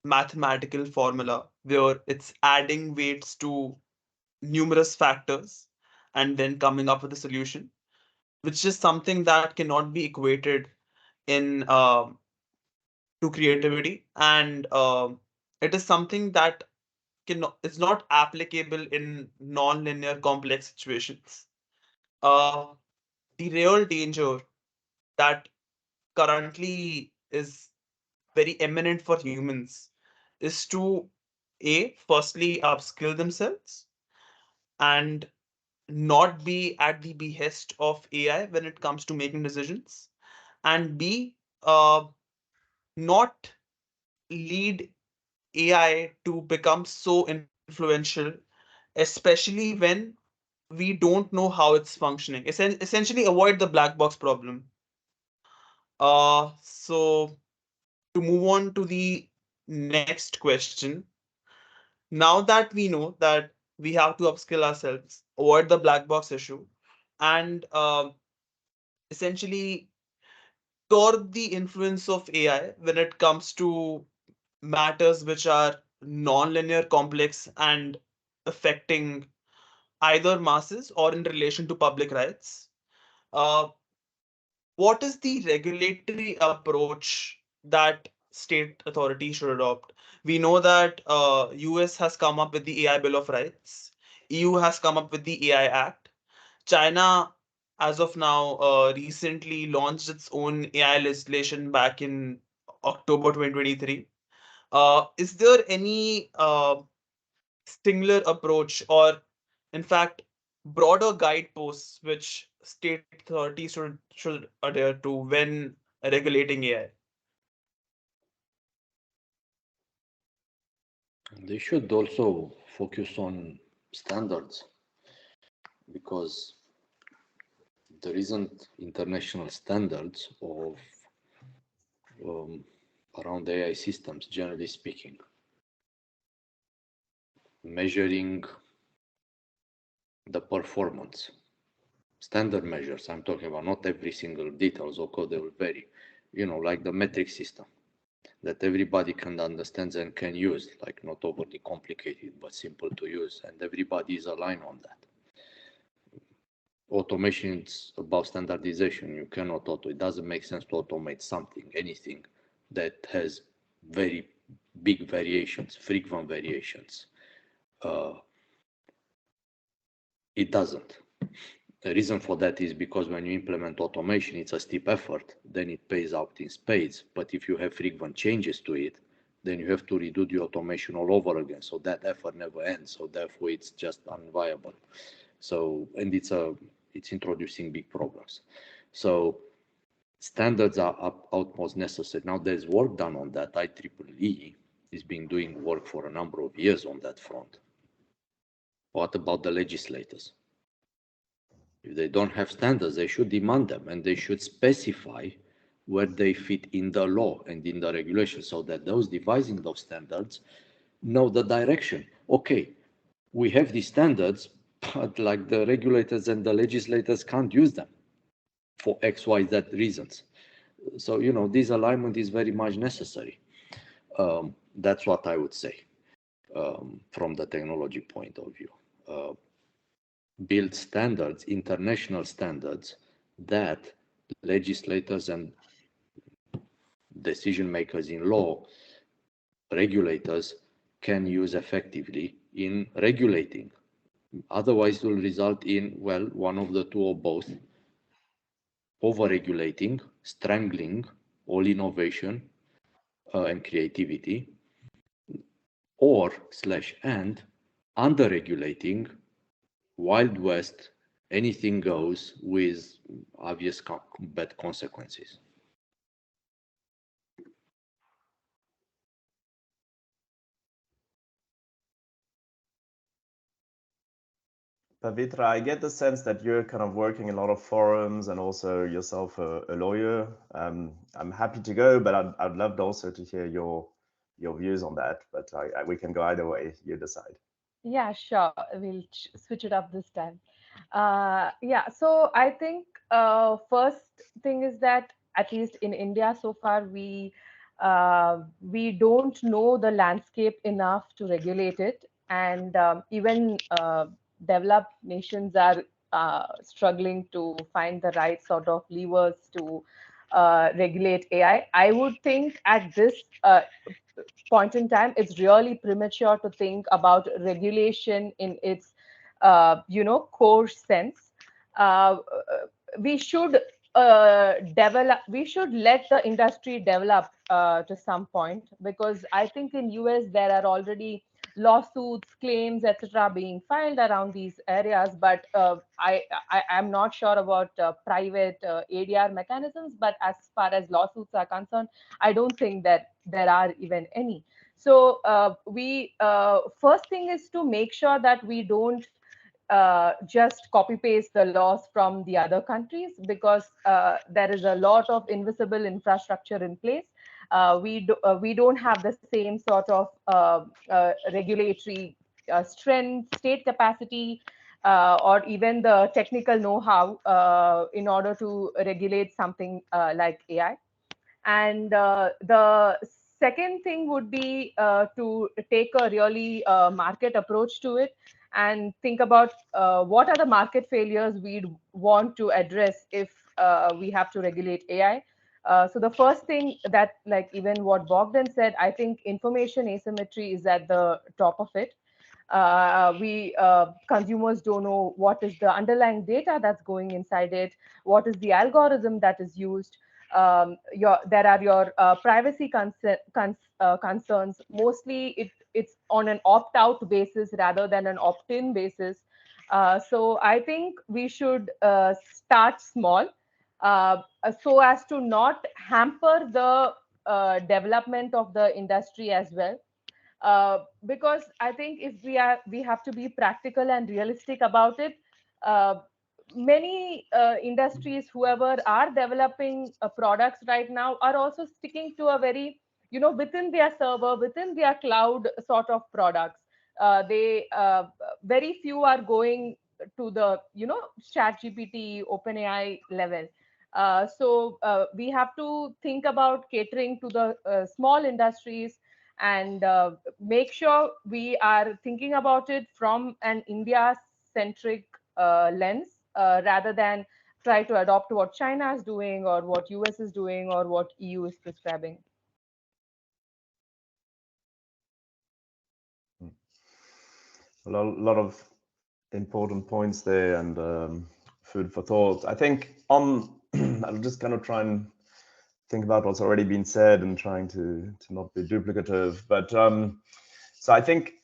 mathematical formula where it's adding weights to numerous factors and then coming up with a solution. which is something that cannot be equated in to creativity, and it is something that is not applicable in non-linear complex situations. Uh, the real danger that currently is very imminent for humans is to firstly upskill themselves and not be at the behest of AI when it comes to making decisions, and B, not lead AI to become so influential, especially when we don't know how it's functioning. Essentially, avoid the black box problem. So to move on to the next question, now that we know that we have to upskill ourselves, avoid the black box issue, and essentially curb the influence of AI when it comes to matters which are non-linear, complex, and affecting either masses or in relation to public rights. Uh, what is the regulatory approach that state authorities should adopt? We know that US has come up with the AI Bill of Rights. EU has come up with the AI Act. China, as of now, recently launched its own AI legislation back in October 2023. Is there any singular approach, or in fact broader guideposts which state authorities should adhere to when regulating AI? They should also focus on standards because there isn't international standards of um, around AI systems, generally speaking, measuring the performance. Standard measures I'm talking about, not every single details of code, they will vary. You know, like the metric system that everybody can understand and can use, like not overly complicated, but simple to use, and everybody is aligned on that. Automation is about standardization. You cannot it doesn't make sense to automate something, anything that has very big variations, frequent variations. Uh, it doesn't. The reason for that is because when you implement automation, it's a steep effort, then it pays out in spades. But if you have frequent changes to it, then you have to redo the automation all over again. So that effort never ends. So therefore, it's just unviable. So, and it's introducing big problems. So standards are utmost necessary. Now there's work done on that. IEEE is been doing work for a number of years on that front. What about the legislators? If they don't have standards, they should demand them and they should specify where they fit in the law and in the regulation so that those devising those standards know the direction. Okay, we have these standards, but like the regulators and the legislators can't use them for X, Y, Z reasons. So, you know, this alignment is very much necessary. That's what I would say from the technology point of view. Build standards, international standards that legislators and decision makers in law, regulators can use effectively in regulating. Otherwise, it will result in, well, one of the two or both, over-regulating, strangling all innovation and creativity, or slash and under-regulating, Wild West, anything goes with obvious bad consequences. Pavitra, I get the sense that you're kind of working in a lot of forums and also yourself a lawyer. I'm happy to go, but I'd love also to hear your views on that. But we can go either way. You decide. Yeah, sure. We'll switch it up this time. Yeah, so I think first thing is that at least in India so far we don't know the landscape enough to regulate it, and even developed nations are struggling to find the right sort of levers to regulate AI. I would think at this point in time, it's really premature to think about regulation in its, core sense. Uh, we should we should let the industry develop to some point, because I think in US there are already lawsuits, claims, etc., being filed around these areas. But I am not sure about private ADR mechanisms. But as far as lawsuits are concerned, I don't think that there are even any. So we first thing is to make sure that we don't just copy paste the laws from the other countries, because there is a lot of invisible infrastructure in place. We don't have the same sort of regulatory strength, state capacity, or even the technical know-how in order to regulate something like AI. And the second thing would be to take a really market approach to it, and think about what are the market failures we'd want to address if we have to regulate AI. So the first thing that, like even what Bogdan said, I think information asymmetry is at the top of it. We Consumers don't know what is the underlying data that's going inside it, what is the algorithm that is used. There are your privacy concerns. Mostly it's on an opt-out basis rather than an opt-in basis. So I think we should start small, so as to not hamper the development of the industry as well. Because I think if we have to be practical and realistic about it. Uh, Many industries, whoever are developing products right now, are also sticking to a very, within their server, within their cloud sort of products. They Very few are going to the, chat gpt OpenAI level. So we have to think about catering to the small industries, and make sure we are thinking about it from an India centric lens, rather than try to adopt what China is doing, or what US is doing, or what EU is prescribing. A lot of important points there, and food for thought. I think I'll just kind of try and think about what's already been said and trying to not be duplicative. But so I think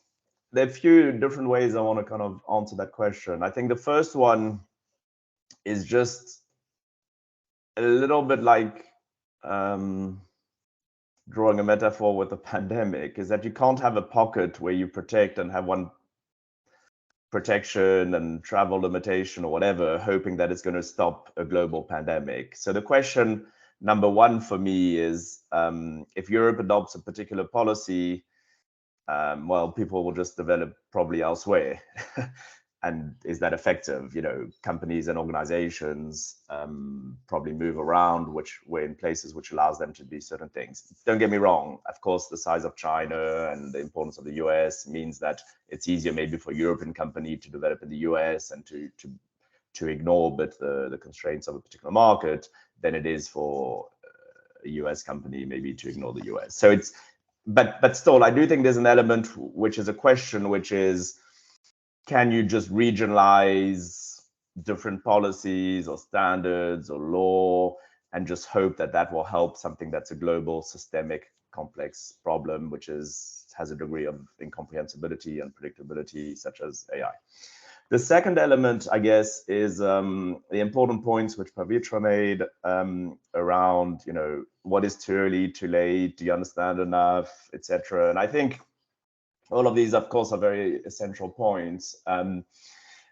there are a few different ways I want to kind of answer that question. I think the first one is just a little bit like drawing a metaphor with the pandemic, is that you can't have a pocket where you protect and have one protection and travel limitation or whatever, hoping that it's going to stop a global pandemic. So the question number one for me is, if Europe adopts a particular policy, well, people will just develop probably elsewhere. And is that effective? Companies and organizations probably move around, which were in places which allows them to do certain things. Don't get me wrong. Of course, the size of China and the importance of the US means that it's easier maybe for a European company to develop in the US and to ignore but the constraints of a particular market than it is for a US company maybe to ignore the US. So it's, but still, I do think there's an element which is a question, which is, can you just regionalize different policies or standards or law and just hope that that will help something that's a global, systemic, complex problem, which has a degree of incomprehensibility and predictability, such as AI? The second element, I guess, is the important points which Pavitra made around, what is too early, too late, do you understand enough, etc. And I think all of these, of course, are very essential points.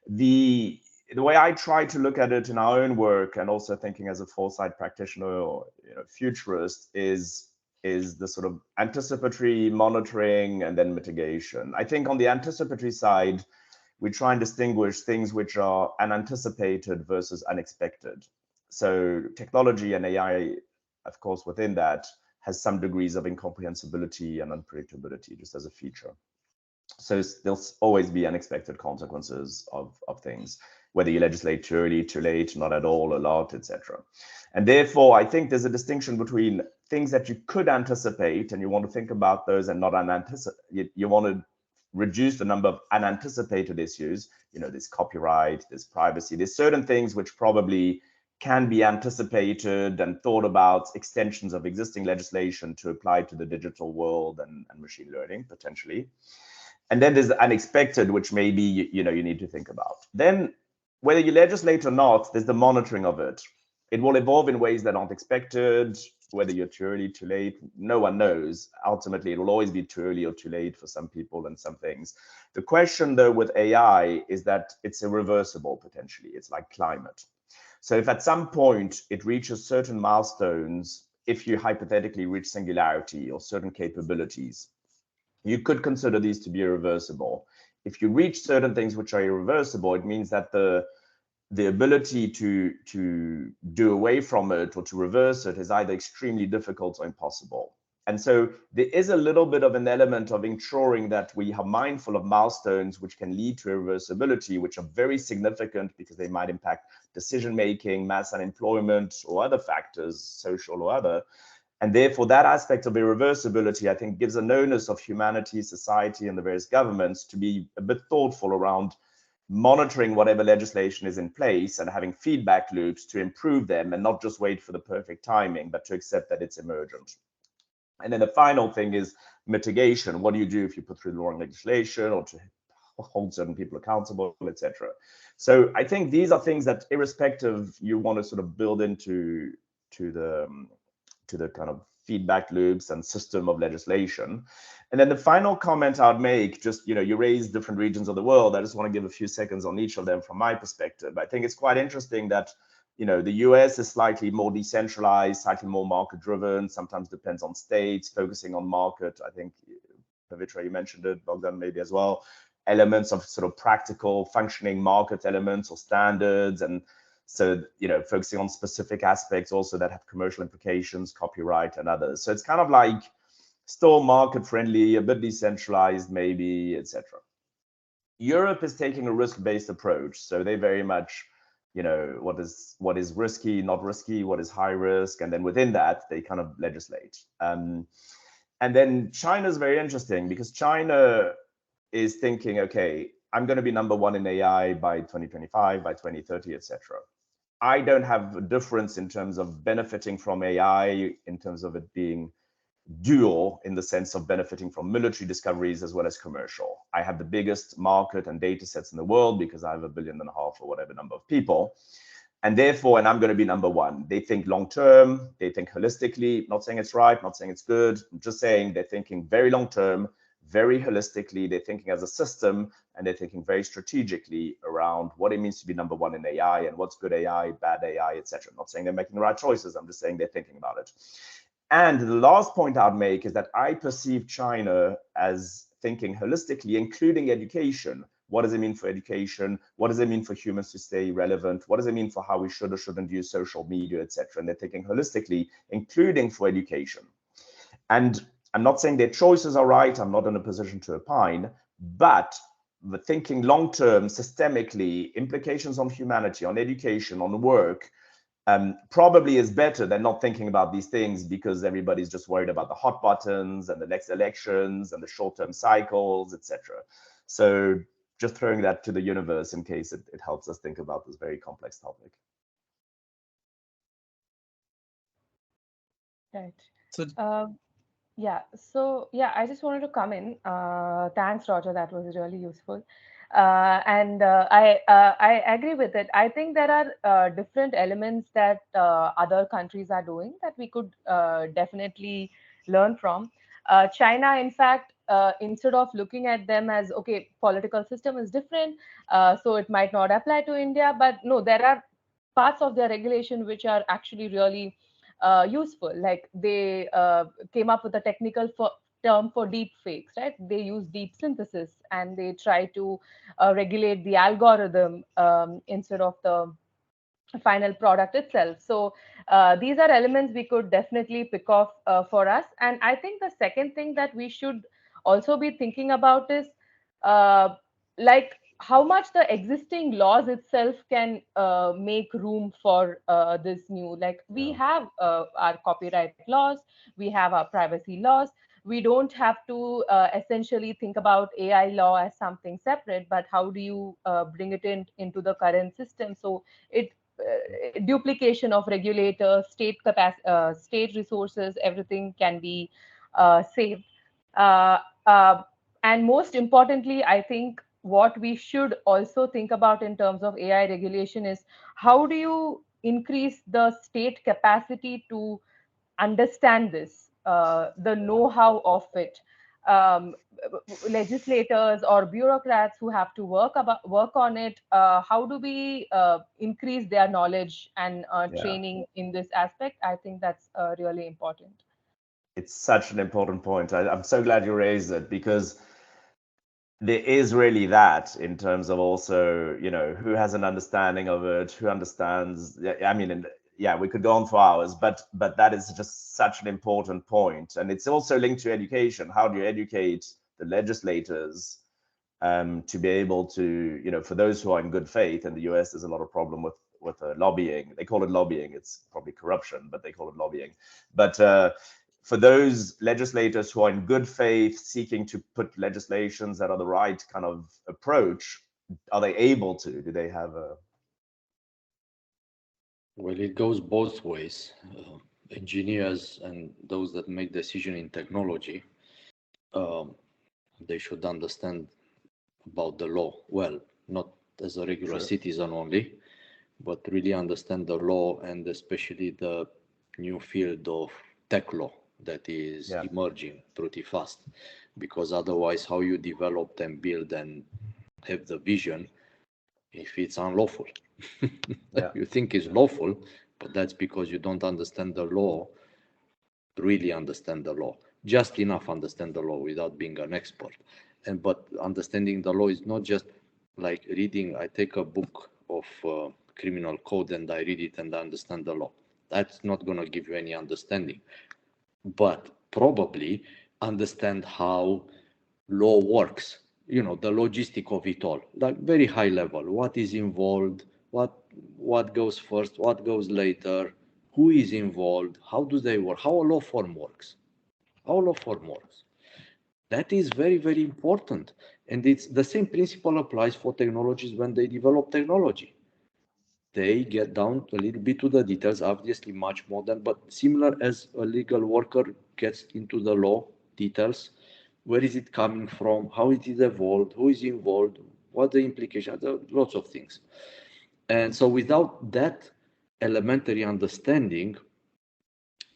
The way I try to look at it in our own work, and also thinking as a foresight practitioner or futurist, is the sort of anticipatory monitoring and then mitigation. I think on the anticipatory side, we try and distinguish things which are unanticipated versus unexpected. So technology and AI, of course, within that, has some degrees of incomprehensibility and unpredictability just as a feature. So there'll always be unexpected consequences of things. whether you legislate too early, too late, not at all, a lot, etc. And therefore, I think there's a distinction between things that you could anticipate, and you want to think about those, and not unanticipated. You want to reduce the number of unanticipated issues. There's copyright, there's privacy, there's certain things which probably can be anticipated and thought about, extensions of existing legislation to apply to the digital world and machine learning potentially. And then there's the unexpected, which maybe you need to think about. Then whether you legislate or not, there's the monitoring of it. It will evolve in ways that aren't expected. Whether you're too early, too late, no one knows. Ultimately, it will always be too early or too late for some people and some things. The question, though, with AI is that it's irreversible potentially. It's like climate. So if at some point it reaches certain milestones, if you hypothetically reach singularity or certain capabilities, you could consider these to be irreversible. If you reach certain things which are irreversible, it means that the ability to do away from it or to reverse it is either extremely difficult or impossible. And so there is a little bit of an element of ensuring that we are mindful of milestones which can lead to irreversibility, which are very significant because they might impact decision-making, mass unemployment, or other factors, social or other. And therefore, that aspect of irreversibility, I think, gives an onus of humanity, society, and the various governments to be a bit thoughtful around monitoring whatever legislation is in place and having feedback loops to improve them, and not just wait for the perfect timing, but to accept that it's emergent. And then the final thing is mitigation. What do you do if you put through the wrong legislation, or to hold certain people accountable, etc.? So I think these are things that, irrespective, you want to sort of build into the kind of feedback loops and system of legislation. And then the final comment I'd make, just, you raise different regions of the world. I just want to give a few seconds on each of them from my perspective. I think it's quite interesting that the US is slightly more decentralized, slightly more market driven, sometimes depends on states, focusing on market. I think, Pavitra, you mentioned it, Bogdan maybe as well, elements of sort of practical functioning market elements or standards. And so, focusing on specific aspects also that have commercial implications, copyright and others. So it's kind of like still market friendly, a bit decentralized maybe, etc. Europe is taking a risk-based approach. So they very much, what is risky, not risky, what is high risk, and then within that they kind of legislate. And then China is very interesting because China is thinking, okay, I'm going to be number one in AI by 2025, by 2030, etc. I don't have a difference in terms of benefiting from AI, in terms of it being dual in the sense of benefiting from military discoveries as well as commercial. I have the biggest market and data sets in the world because I have 1.5 billion or whatever number of people. And therefore, and I'm going to be number one. They think long term, they think holistically, not saying it's right, not saying it's good. I'm just saying they're thinking very long term, very holistically. They're thinking as a system, and they're thinking very strategically around what it means to be number one in AI and what's good AI, bad AI, etc. I'm not saying they're making the right choices. I'm just saying they're thinking about it. And the last point I'd make is that I perceive China as thinking holistically, including education. What does it mean for education? What does it mean for humans to stay relevant? What does it mean for how we should or shouldn't use social media, etc.? And they're thinking holistically, including for education. And I'm not saying their choices are right. I'm not in a position to opine, but the thinking long-term, systemically, implications on humanity, on education, on work, probably is better than not thinking about these things because everybody's just worried about the hot buttons and the next elections and the short-term cycles, etc. So just throwing that to the universe in case it helps us think about this very complex topic. Right. So Yeah. So yeah, I just wanted to come in. Thanks, Roger. That was really useful. I agree with it. I think there are different elements that other countries are doing that we could definitely learn from. China, in fact, instead of looking at them as, okay, political system is different, so it might not apply to India, but no, there are parts of their regulation which are actually really useful. Like they came up with a technical term for deep fakes, right? They use deep synthesis and they try to regulate the algorithm instead of the final product itself. So these are elements we could definitely pick off for us. And I think the second thing that we should also be thinking about is uh, like how much the existing laws itself can make room for this new, like we Yeah. have our copyright laws, we have our privacy laws. We don't have to essentially think about AI law as something separate, but how do you bring it into the current system, so it duplication of regulators, state resources, everything can be saved. uh, uh, and most importantly, I think what we should also think about in terms of AI regulation is how do you increase the state capacity to understand this, the know-how of it. Um, Legislators or bureaucrats who have to work on it. How do we increase their knowledge and Yeah. training in this aspect? I think that's really important. It's such an important point. I'm so glad you raised it, because there is really that, in terms of also, who has an understanding of it, who understands. I mean, and yeah, we could go on for hours, but that is just such an important point. And it's also linked to education. How do you educate the legislators to be able to, for those who are in good faith? In the US, there's a lot of problem with lobbying. They call it lobbying. It's probably corruption, but they call it lobbying. But for those legislators who are in good faith seeking to put legislations that are the right kind of approach, are they able to? Do they have a? Well, it goes both ways. Engineers and those that make decision in technology, um, they should understand about the law well, not as a regular Sure. citizen only, but really understand the law, and especially the new field of tech law that is Yeah. emerging pretty fast. Because otherwise, how you develop and build and have the vision if it's unlawful? Yeah. You think it's lawful, but that's because you don't understand the law, really understand the law, just enough understand the law without being an expert. And but understanding the law is not just like reading. I take a book of criminal code and I read it and I understand the law. That's not going to give you any understanding, but probably understand how law works, the logistic of it all, like very high level, what is involved, what goes first, what goes later, who is involved, how do they work, how a law firm works, how a law firm works. That is very, very important. And it's the same principle applies for technologies. When they develop technology, they get down a little bit to the details, obviously much more than, but similar as a legal worker gets into the law details. Where is it coming from? How it is evolved? Who is involved? What the implications? Lots of things. And so without that elementary understanding,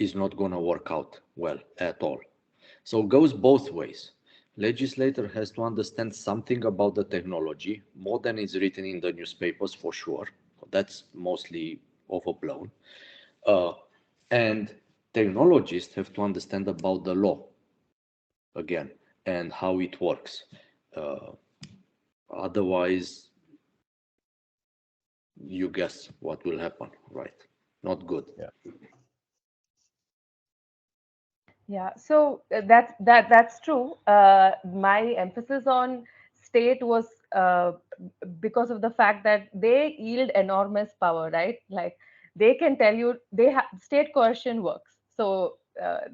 is not going to work out well at all. So it goes both ways. Legislator has to understand something about the technology, more than is written in the newspapers for sure. That's mostly overblown. Uh, and technologists have to understand about the law again and how it works. Uh, Otherwise, you guess what will happen, right? Not good. Yeah. Yeah, so that's true. My emphasis on state was because of the fact that they yield enormous power, right? Like they can tell you they have state coercion works. So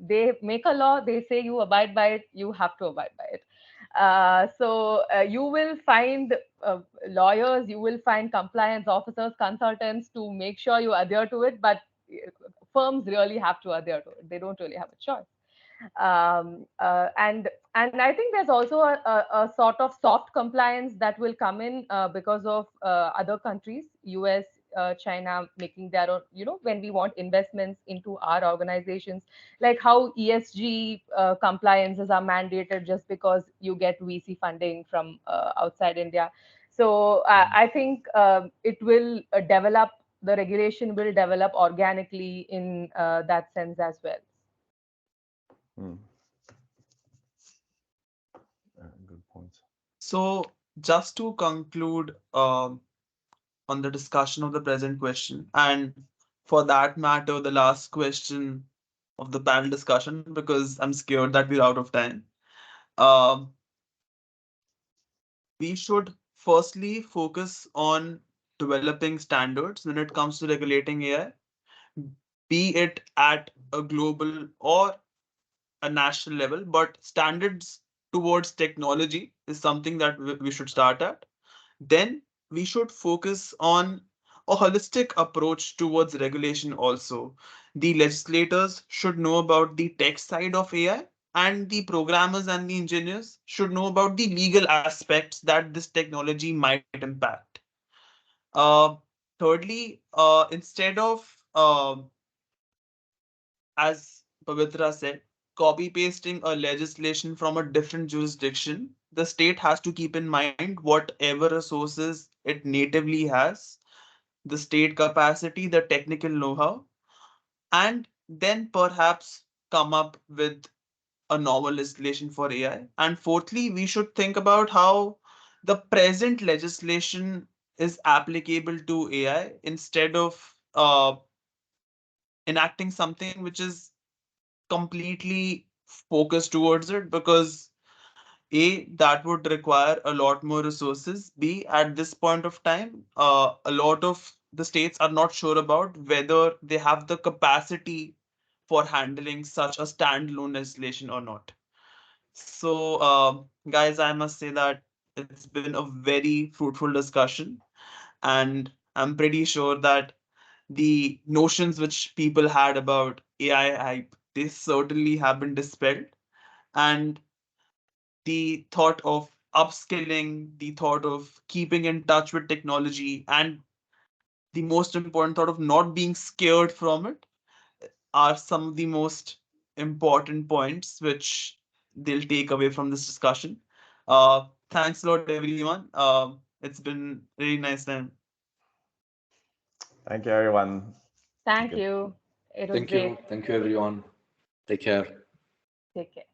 they make a law, they say you abide by it, you have to abide by it. So you will find lawyers, you will find compliance officers, consultants to make sure you adhere to it, but firms really have to adhere to it. They don't really have a choice. And I think there's also a sort of soft compliance that will come in because of other countries, US, China, making their own, when we want investments into our organizations, like how ESG compliances are mandated just because you get VC funding from outside India. So I think it will develop, the regulation will develop organically in that sense as well. Hmm. Good point. So, just to conclude on the discussion of the present question, and for that matter, the last question of the panel discussion, because I'm scared that we're out of time. Um, we should firstly focus on developing standards when it comes to regulating AI, be it at a global or a national level, but standards towards technology is something that we should start at. Then we should focus on a holistic approach towards regulation also. The legislators should know about the tech side of AI, and the programmers and the engineers should know about the legal aspects that this technology might impact. Uh, Thirdly, instead of as Pavitra said, copy pasting a legislation from a different jurisdiction, the state has to keep in mind whatever resources it natively has, the state capacity, the technical know how, and then perhaps come up with a novel legislation for AI. And fourthly, we should think about how the present legislation is applicable to AI instead of enacting something which is completely focused towards it, because A, that would require a lot more resources. B, at this point of time, a lot of the states are not sure about whether they have the capacity for handling such a standalone legislation or not. So, guys, I must say that it's been a very fruitful discussion, and I'm pretty sure that the notions which people had about AI hype, they certainly have been dispelled. And the thought of upskilling, the thought of keeping in touch with technology, and the most important thought of not being scared from it are some of the most important points which they'll take away from this discussion. Thanks a lot, everyone. It's been really nice time. Thank you, everyone. Thank Good. you. It was Thank great. you. Thank you, everyone. Take care. Take care.